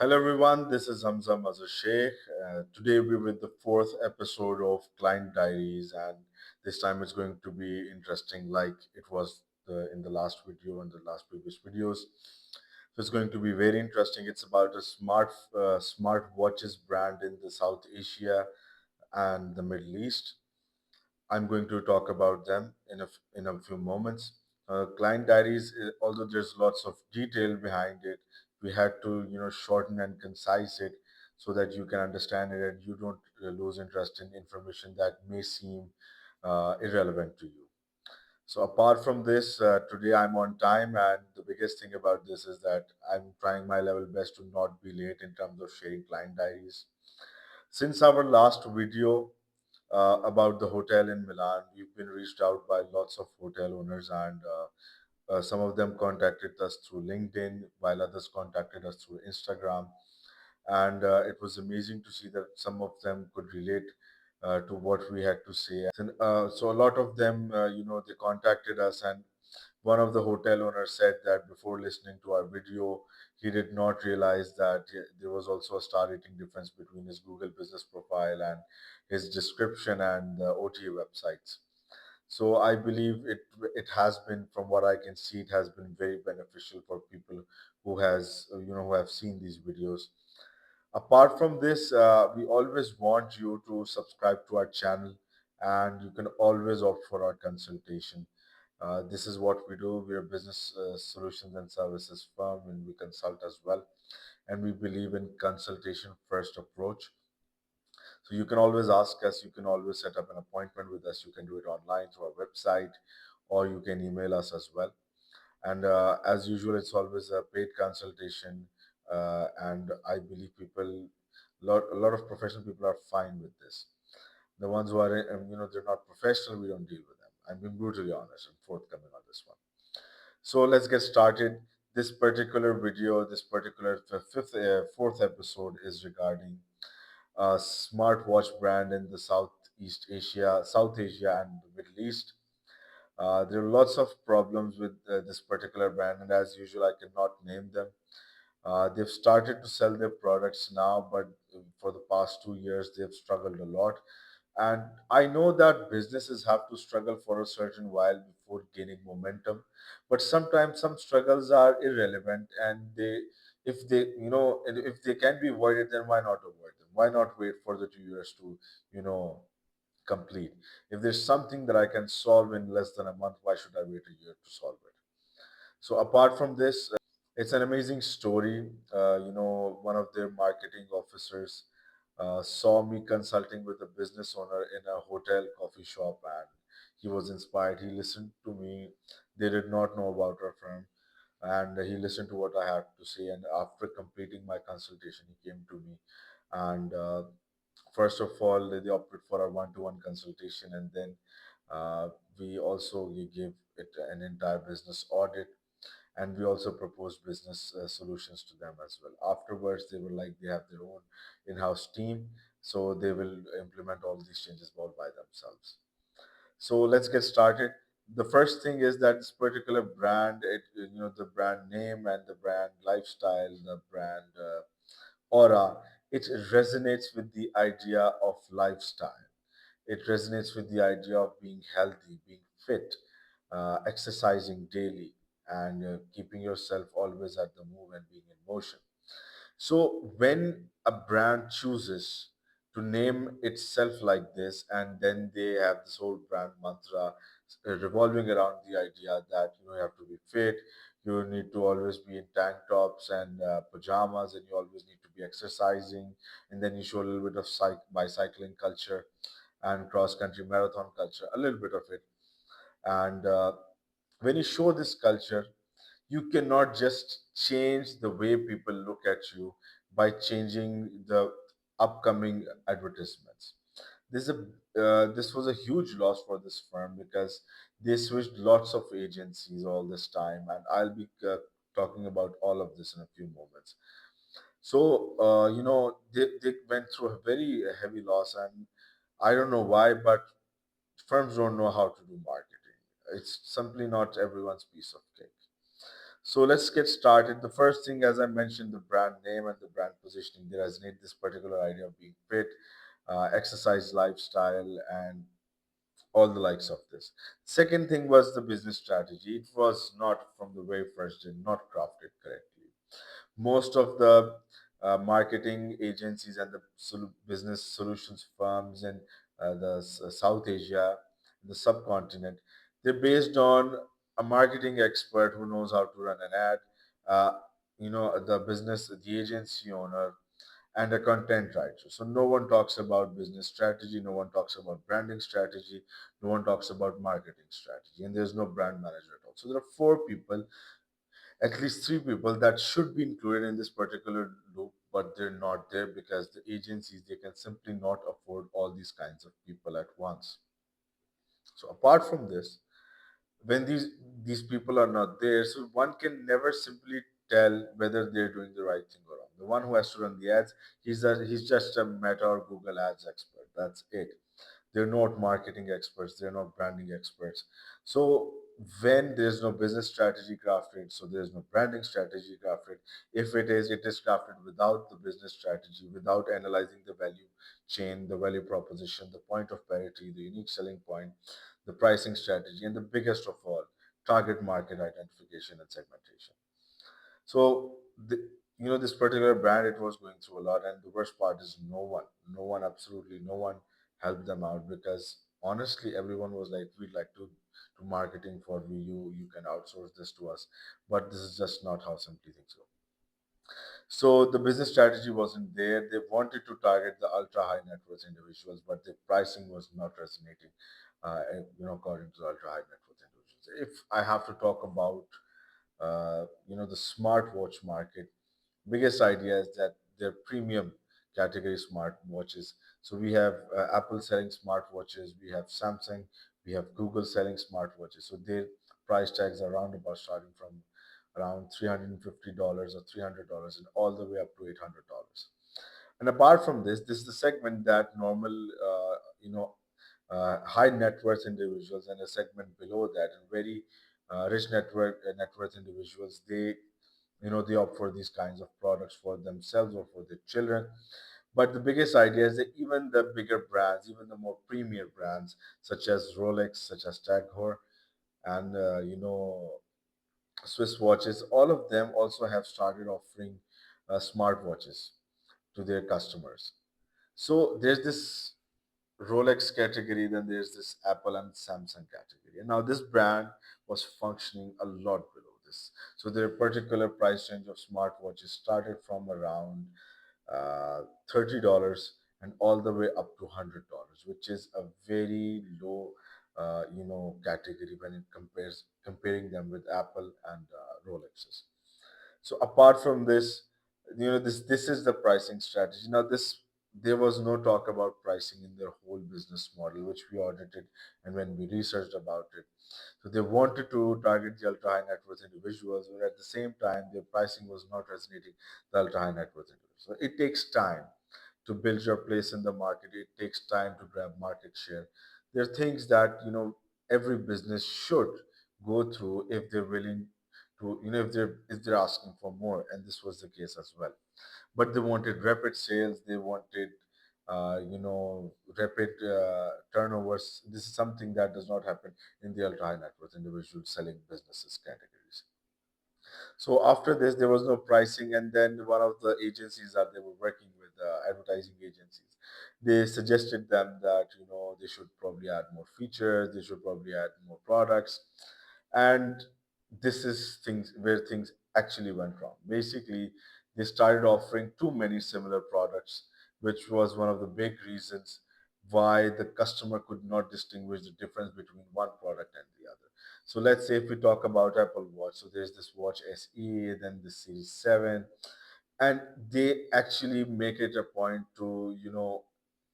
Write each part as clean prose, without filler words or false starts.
Hello everyone, this is Hamza Mazhar Sheikh. Today we're with the fourth episode of Client Diaries, and this time it's going to be interesting, like it was in the last video and the last previous videos. So it's going to be very interesting. It's about a smart watches brand in the South Asia and the Middle East. I'm going to talk about them in a few moments. Client diaries, although there's lots of detail behind it, we had to shorten and concise it so that you can understand it and you don't lose interest in information that may seem irrelevant to you. So apart from this, today I'm on time, and the biggest thing about this is that I'm trying my level best to not be late in terms of sharing client diaries. Since our last video about the hotel in Milan. We've been reached out by lots of hotel owners, and some of them contacted us through LinkedIn, while others contacted us through Instagram. And it was amazing to see that some of them could relate to what we had to say. So a lot of them, they contacted us, and one of the hotel owners said that before listening to our video, he did not realize that there was also a star rating difference between his Google business profile and his description and the OTA websites. So I believe it has been, from what I can see, it has been very beneficial for people who have seen these videos. Apart from this, we always want you to subscribe to our channel, and you can always opt for our consultation. This is what we do. We are a business solutions and services firm, and we consult as well. And we believe in consultation first approach. So you can always ask us. You can always set up an appointment with us. You can do it online through our website, or you can email us as well. And as usual, it's always a paid consultation. And I believe a lot of professional people are fine with this. The ones who are, they're not professional, we don't deal with them. I'm being brutally honest and forthcoming on this one. So let's get started. This particular video, this particular fourth episode is regarding a smartwatch brand in the South Asia and the Middle East. There are lots of problems with this particular brand, and as usual, I cannot name them. They've started to sell their products now, but for the past 2 years, they've struggled a lot. And I know that businesses have to struggle for a certain while before gaining momentum, but sometimes some struggles are irrelevant, and if they can be avoided, then why not avoid them? Why not wait for the 2 years to, you know, complete? If there's something that I can solve in less than a month, why should I wait a year to solve it? So apart from this, it's an amazing story. One of their marketing officers saw me consulting with a business owner in a hotel coffee shop, and he was inspired. He listened to me. They did not know about our firm, and he listened to what I had to say. And after completing my consultation, he came to me, and first of all, they opted for a one-to-one consultation, and then we gave it an entire business audit, and we also proposed business solutions to them as well. Afterwards, they were like they have their own in-house team, so they will implement all these changes all by themselves. So let's get started. The first thing is that this particular brand, the brand name and the brand lifestyle, the brand aura, it resonates with the idea of lifestyle. It resonates with the idea of being healthy, being fit, exercising daily, and keeping yourself always at the move and being in motion. So when a brand chooses to name itself like this, and then they have this whole brand mantra revolving around the idea that you have to be fit, you need to always be in tank tops and pajamas, and you always need to be exercising, and then you show a little bit of bicycling culture and cross country marathon culture, a little bit of it. And when you show this culture, you cannot just change the way people look at you by changing the upcoming advertisements. This was a huge loss for this firm because they switched lots of agencies all this time, and I'll be talking about all of this in a few moments. So they went through a very heavy loss, and I don't know why, but firms don't know how to do marketing. It's simply not everyone's piece of cake. So let's get started. The first thing, as I mentioned, the brand name and the brand positioning, they resonate this particular idea of being fit, exercise lifestyle, and all the likes of this. Second thing was the business strategy. It was not from the very first day, not crafted correctly. Most of the marketing agencies and the business solutions firms in South Asia, the subcontinent, they're based on a marketing expert who knows how to run an ad, uh, the business, the agency owner, and a content writer. So no one talks about business strategy, no one talks about branding strategy, no one talks about marketing strategy, and there's no brand manager at all. So there are four people, at least three people that should be included in this particular loop, but they're not there because the agencies, they can simply not afford all these kinds of people at once. So apart from this, when these people are not there, so one can never simply tell whether they're doing the right thing or wrong. The one who has to run the ads, he's just a Meta or Google Ads expert. That's it. They're not marketing experts, they're not branding experts. So when there's no business strategy crafted, so there's no branding strategy crafted. If it is crafted without the business strategy, without analyzing the value chain, the value proposition, the point of parity, the unique selling point, the pricing strategy, and the biggest of all, target market identification and segmentation. So, this particular brand, it was going through a lot, and the worst part is absolutely no one helped them out because honestly, everyone was like, "We'd like to marketing for you. You can outsource this to us," but this is just not how simply things go. So the business strategy wasn't there. They wanted to target the ultra high net worth individuals, but the pricing was not resonating. According to the ultra high net worth individuals. If I have to talk about the smartwatch market, biggest idea is that they're premium category smartwatches. So we have Apple selling smartwatches, we have Samsung, we have Google selling smartwatches. So their price tags are around about starting from around $350 or $300 and all the way up to $800. And apart from this, this is the segment that normal, high net worth individuals, and a segment below that, and very rich net worth individuals, they opt for these kinds of products for themselves or for their children. But the biggest idea is that even the bigger brands, even the more premier brands, such as Rolex, such as Tag Heuer, and Swiss watches, all of them also have started offering smartwatches to their customers. So there's this Rolex category, then there's this Apple and Samsung category. And now this brand was functioning a lot below this. So their particular price range of smartwatches started from around uh, $30 and all the way up to $100, which is a very low, category when it comparing them with Apple and Rolexes. So apart from this, this is the pricing strategy. Now this there was no talk about pricing in their whole business model, which we audited and when we researched about it. So they wanted to target the ultra high net worth individuals, but at the same time, their pricing was not resonating the ultra high net worth individuals. So it takes time to build your place in the market. It takes time to grab market share. There are things that every business should go through if they're willing to, if they're asking for more, and this was the case as well. But they wanted rapid sales. They wanted rapid turnovers. This is something that does not happen in the ultra high net worth individual selling businesses categories. So after this, there was no pricing, and then one of the agencies that they were working with, advertising agencies, they suggested them that they should probably add more features, they should probably add more products, and this is things where things actually went wrong. Basically, they started offering too many similar products, which was one of the big reasons why the customer could not distinguish the difference between one product and the other. So let's say if we talk about Apple Watch, so there's this Watch SE, then the Series 7, and they actually make it a point to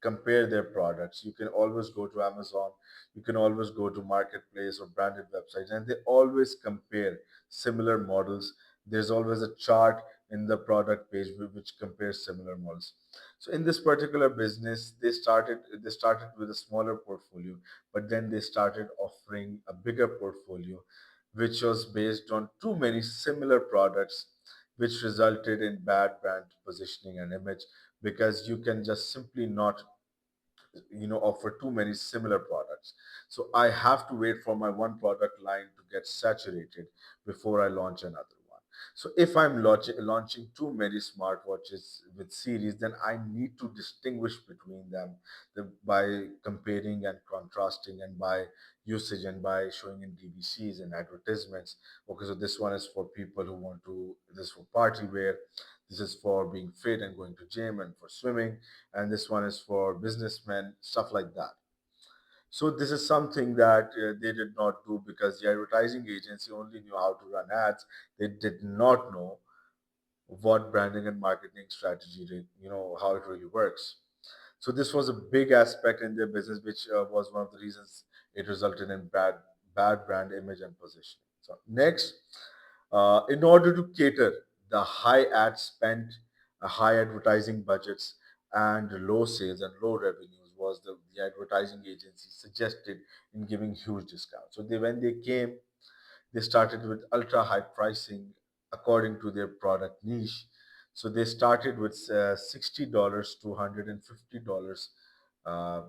compare their products. You can always go to Amazon, you can always go to marketplace or branded websites, and they always compare similar models. There's always a chart in the product page which compares similar models. So in this particular business, they started with a smaller portfolio, but then they started offering a bigger portfolio. which was based on too many similar products, which resulted in bad brand positioning and image, because you can just simply not offer too many similar products. So I have to wait for my one product line to get saturated before I launch another one. So if I'm launching too many smartwatches with series, then I need to distinguish between them, by comparing and contrasting, and by usage, and by showing in DVCs and advertisements. Okay, so this one is for people who want to, this is for party wear, this is for being fit and going to gym and for swimming, and this one is for businessmen, stuff like that. So this is something that they did not do, because the advertising agency only knew how to run ads. They did not know what branding and marketing strategy, how it really works. So this was a big aspect in their business, which was one of the reasons it resulted in bad brand image and positioning. So next, in order to cater the high ad spend, high advertising budgets, and low sales and low revenues, was the advertising agency suggested in giving huge discounts. So when they came, they started with ultra high pricing according to their product niche. So they started with $60 to $150, uh,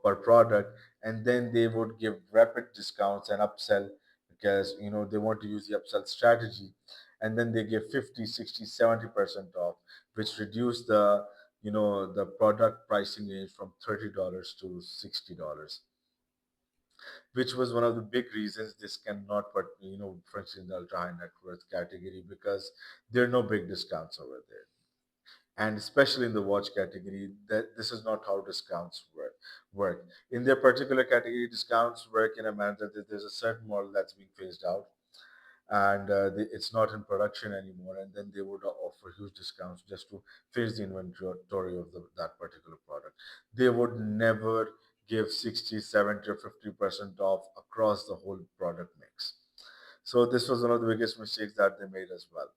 per product, and then they would give rapid discounts and upsell, because they want to use the upsell strategy, and then they give 50, 60, 70% off, which reduced the product pricing range from $30 to $60, which was one of the big reasons this cannot put, for instance, in the ultra high net worth category, because there are no big discounts over there. And especially in the watch category, that this is not how discounts work. In their particular category, discounts work in a manner that there's a certain model that's being phased out, and it's not in production anymore, and then they would offer huge discounts just to face the inventory of that particular product. They would never give 60, 70, or 50% off across the whole product mix. So this was one of the biggest mistakes that they made as well.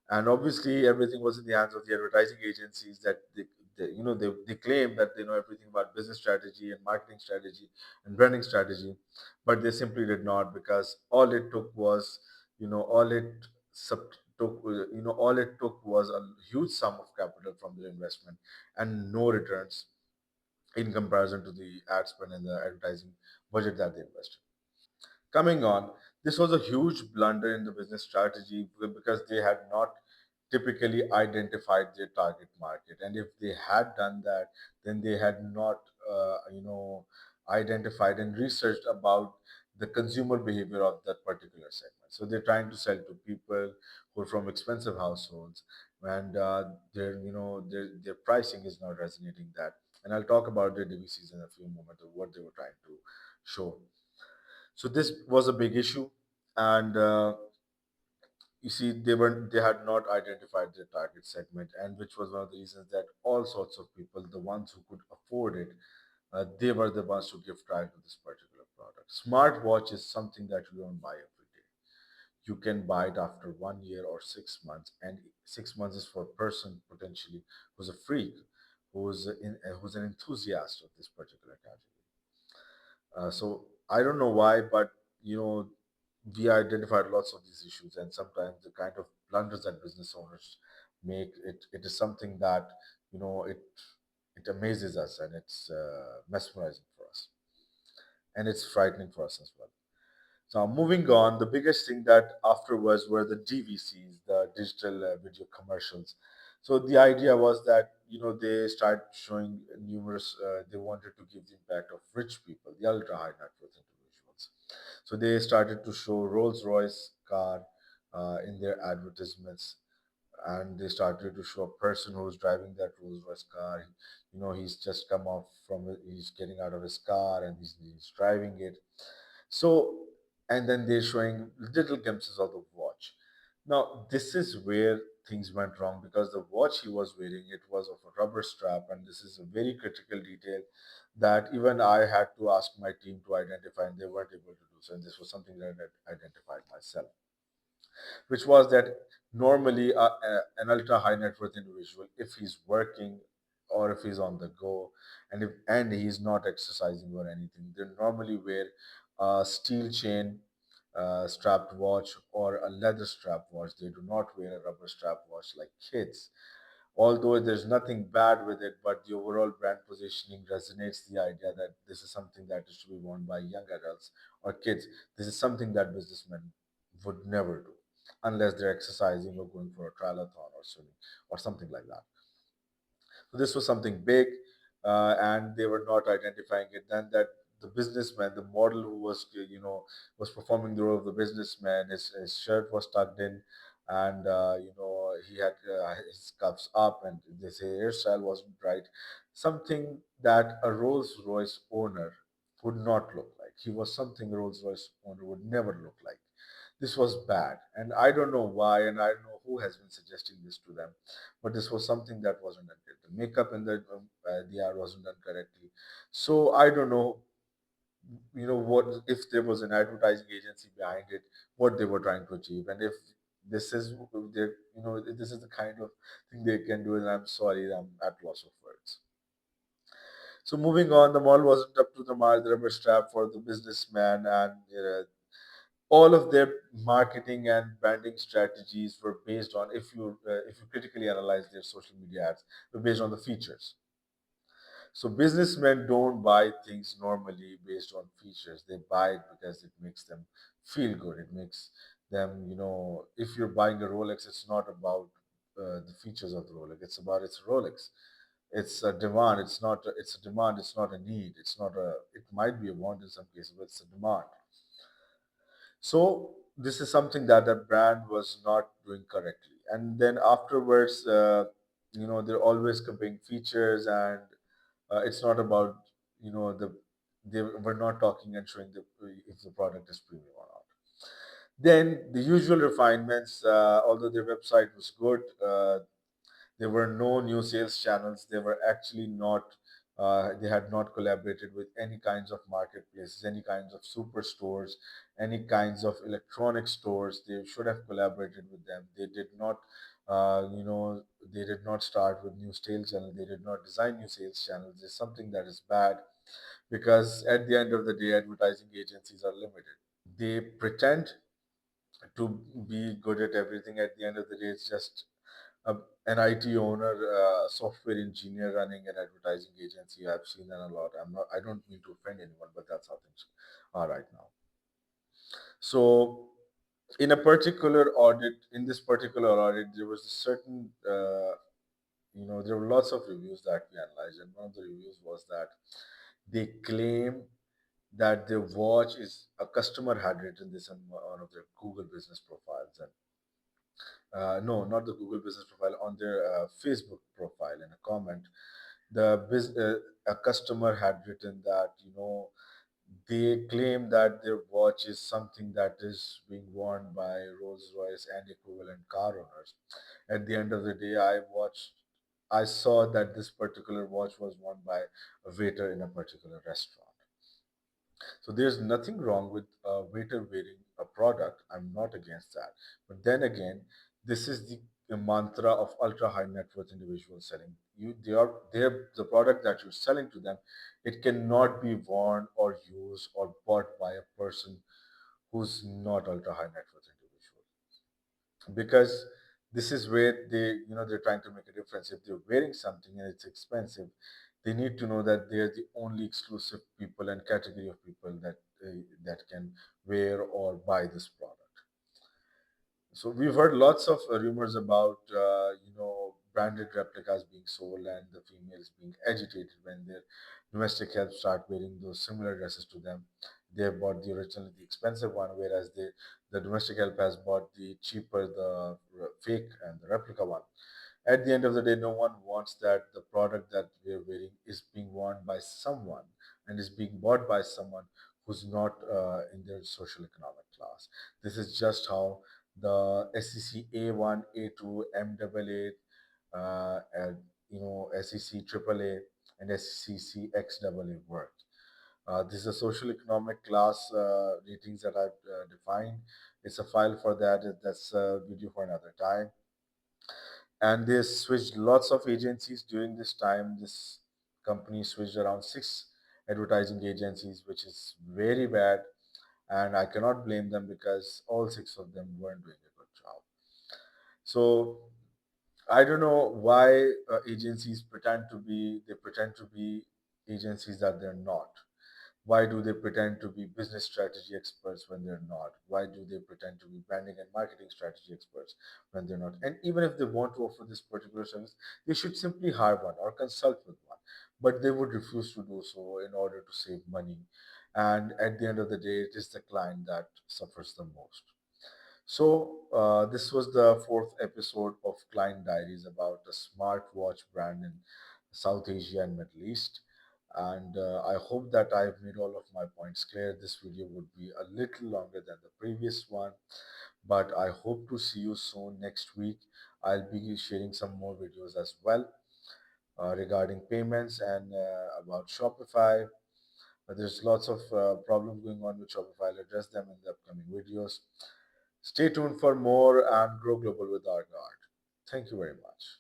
And obviously everything was in the hands of the advertising agencies, that they claim that they know everything about business strategy and marketing strategy and branding strategy, but they simply did not, because all it took was, all it took all it took was a huge sum of capital from their investment, and no returns in comparison to the ad spend and the advertising budget that they invested. Coming on, this was a huge blunder in the business strategy, because they had not typically identified their target market. And if they had done that, then they had not, identified and researched about the consumer behavior of that particular segment. So they're trying to sell to people who are from expensive households, and their pricing is not resonating that. And I'll talk about their DVCs in a few moments of what they were trying to show. So this was a big issue, and you see, they had not identified their target segment, and which was one of the reasons that all sorts of people, the ones who could afford it, they were the ones who give trial to this particular product. Smartwatch is something that you don't buy every day. You can buy it after 1 year or 6 months, and 6 months is for a person potentially who's a freak, who's an enthusiast of this particular category. So I don't know why, but you know, we identified lots of these issues, and sometimes the kind of blunders that business owners make, it is something that it amazes us, and it's mesmerizing for us, and it's frightening for us as well. So moving on, the biggest thing that afterwards were the DVCs, the digital video commercials. So the idea was that they start showing numerous. They wanted to give the impact of rich people, the ultra high net worth individuals. So they started to show Rolls Royce car in their advertisements, and they started to show a person who's driving that Rolls Royce car. He's just come off from it, he's getting out of his car, and he's driving it. So, and then they're showing little glimpses of the watch. Now, this is where things went wrong, because the watch he was wearing, it was of a rubber strap, and this is a very critical detail that even I had to ask my team to identify, and they weren't able to do so. And this was something that I identified myself, which was that normally an ultra high net worth individual, if he's working or if he's on the go, and he's not exercising or anything, they normally wear a steel chain strapped watch or a leather strap watch. They do not wear a rubber strap watch like kids. Although there's nothing bad with it, but the overall brand positioning resonates the idea that this is something that is to be worn by young adults or kids. This is something that businessmen would never do unless they're exercising or going for a triathlon or swimming or something like that. So this was something big, and they were not identifying it. Then that the businessman, the model who was was performing the role of the businessman, his shirt was tucked in, and he had his cuffs up, and this hairstyle wasn't right. Something that a Rolls Royce owner would not look like. He was something a Rolls Royce owner would never look like. This was bad, and I don't know why, and I don't know who has been suggesting this to them, but this was something that wasn't done correctly. The makeup and the art wasn't done correctly. So I don't know, what if there was an advertising agency behind it, what they were trying to achieve, and if this is if this is the kind of thing they can do, and I'm sorry, I'm at loss of words. So moving on, the mall wasn't up to the mark. The rubber strap for the businessman, and all of their marketing and branding strategies were based on, if you critically analyze their social media ads, were based on the features. So businessmen don't buy things normally based on features. They buy it because it makes them feel good. It makes them, if you're buying a Rolex, it's not about the features of the Rolex. It's about its Rolex. It's a demand. It's not. It's a demand. It's not a need. It's not a. It might be a want in some cases, but it's a demand. So this is something that the brand was not doing correctly. And then afterwards, they're always comparing features, and it's not about they were not talking and showing if the product is premium or not. Then the usual refinements, although their website was good, there were no new sales channels. They were actually not. They had not collaborated with any kinds of marketplaces, any kinds of superstores, any kinds of electronic stores. They should have collaborated with them. They did not. They did not start with new sales channels. They did not design new sales channels. It's something that is bad because at the end of the day, advertising agencies are limited. They pretend to be good at everything. At the end of the day, it's just a, an IT owner, a software engineer running an advertising agency. I've seen that a lot. I don't mean to offend anyone, but that's how things are right now. So, in this particular audit, there was a certain, there were lots of reviews that we analyzed, and one of the reviews was that they claim that their watch is a customer had written this on one of their Google business profiles, and no, not the Google business profile, on their Facebook profile in a comment. A customer had written that they claim that their watch is something that is being worn by Rolls Royce and equivalent car owners. At the end of the day, I saw that this particular watch was worn by a waiter in a particular restaurant. So there's nothing wrong with a waiter wearing a product. I'm not against that. But then again, this is the mantra of ultra high net worth individuals selling. They're the product that you're selling to them. It cannot be worn or used or bought by a person who's not ultra high net worth individual, because this is where they're trying to make a difference. If they're wearing something and it's expensive, they need to know that they're the only exclusive people and category of people that can wear or buy this product. So we've heard lots of rumors about branded replicas being sold and the females being agitated when their domestic help start wearing those similar dresses to them. They have bought the original, the expensive one, whereas the domestic help has bought the cheaper, the fake and the replica one. At the end of the day, no one wants that the product that we're wearing is being worn by someone and is being bought by someone who's not in their social economic class. This is just how the SEC A1, A2, MAA, and SEC AAA and SEC XAA work. This is a social economic class ratings that I've defined. It's a file for that. That's a video for another time. And they switched lots of agencies during this time. This company switched around six advertising agencies, which is very bad. and I cannot blame them because all six of them weren't doing a good job. So I don't know why agencies pretend to be agencies that they're not. Why do they pretend to be business strategy experts when they're not? Why do they pretend to be branding and marketing strategy experts when they're not? And even if they want to offer this particular service, they should simply hire one or consult with one. But they would refuse to do so in order to save money. And at the end of the day, it is the client that suffers the most. So, this was the fourth episode of Client Diaries about a smartwatch brand in South Asia and Middle East. And I hope that I've made all of my points clear. This video would be a little longer than the previous one, but I hope to see you soon next week. I'll be sharing some more videos as well regarding payments and about Shopify. There's lots of problems going on with Shopify. I'll address them in the upcoming videos. Stay tuned for more and grow global with Aargard. Thank you very much.